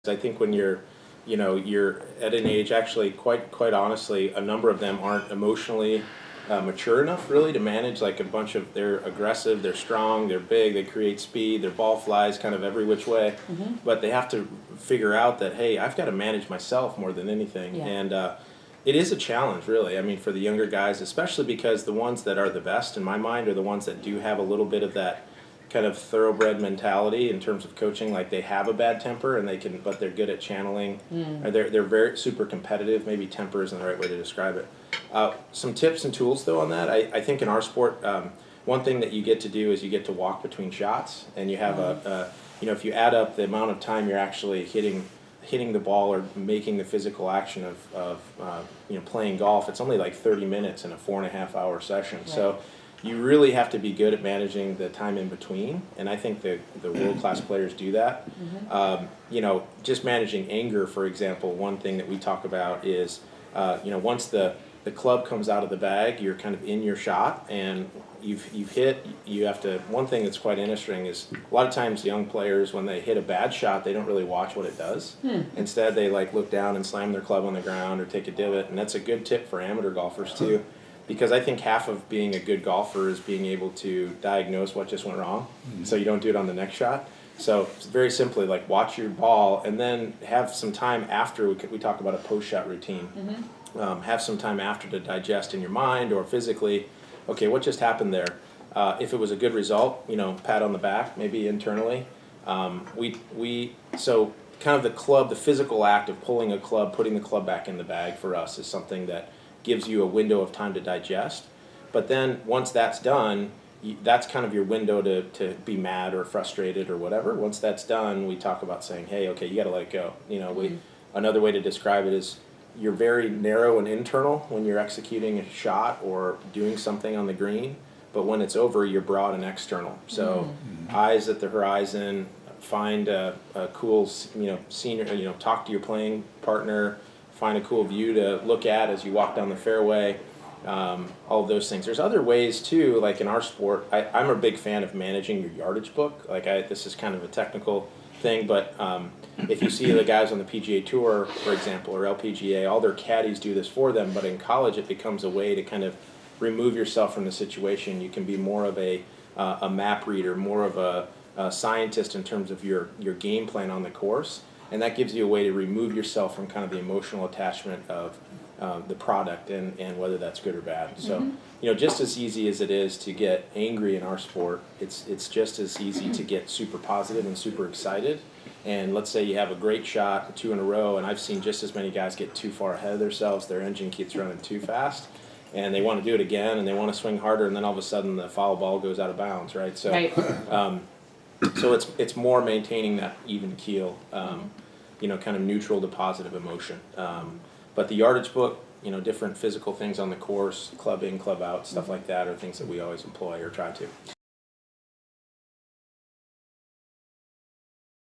I think when you're at an age, actually, quite honestly, a number of them aren't emotionally mature enough really to manage like a bunch of, they're aggressive, they're strong, they're big, they create speed, their ball flies kind of every which way, but they have to figure out that, hey, I've got to manage myself more than anything. And it is a challenge, really. I mean, for the younger guys, especially because the ones that are the best in my mind are the ones that do have a little bit of that kind of thoroughbred mentality in terms of coaching. Like they have a bad temper and but they're good at channeling. Or they're very super competitive. Maybe temper isn't the right way to describe it. Some tips and tools though on that. I think in our sport, one thing that you get to do is you get to walk between shots, and you have if you add up the amount of time you're actually hitting the ball or making the physical action of playing golf, it's only like 30 minutes in a 4.5-hour session. Right. So you really have to be good at managing the time in between, and I think the world-class players do that. Just managing anger, for example, one thing that we talk about is, once the club comes out of the bag, you're kind of in your shot, and you've hit, you have to, one thing that's quite interesting is a lot of times young players, when they hit a bad shot, they don't really watch what it does. Instead, they like look down and slam their club on the ground or take a divot, and that's a good tip for amateur golfers too. Because I think half of being a good golfer is being able to diagnose what just went wrong, so you don't do it on the next shot. So very simply, like watch your ball, and then have some time after. We talk about a post-shot routine. Have some time after to digest in your mind or physically. Okay, what just happened there? If it was a good result, pat on the back, maybe internally. So kind of the physical act of pulling a club, putting the club back in the bag for us is something that gives you a window of time to digest. But then once that's done, that's kind of your window to be mad or frustrated or whatever. Once that's done, we talk about saying, hey, okay, you got to let it go. Another way to describe it is you're very narrow and internal when you're executing a shot or doing something on the green, but when it's over, you're broad and external. So eyes at the horizon, find a cool scenery, talk to your playing partner, find a cool view to look at as you walk down the fairway, all of those things. There's other ways too, like in our sport, I'm a big fan of managing your yardage book. This is kind of a technical thing, but if you see the guys on the PGA Tour, for example, or LPGA, all their caddies do this for them, but in college it becomes a way to kind of remove yourself from the situation. You can be more of a map reader, more of a scientist in terms of your game plan on the course. And that gives you a way to remove yourself from kind of the emotional attachment of the product and whether that's good or bad. So, just as easy as it is to get angry in our sport, it's just as easy to get super positive and super excited. And let's say you have a great shot, 2 in a row, and I've seen just as many guys get too far ahead of themselves. Their engine keeps running too fast, and they want to do it again, and they want to swing harder, and then all of a sudden the foul ball goes out of bounds, right? So, so it's more maintaining that even keel, kind of neutral to positive emotion. But the yardage book, different physical things on the course, club in, club out, stuff like that are things that we always employ or try to.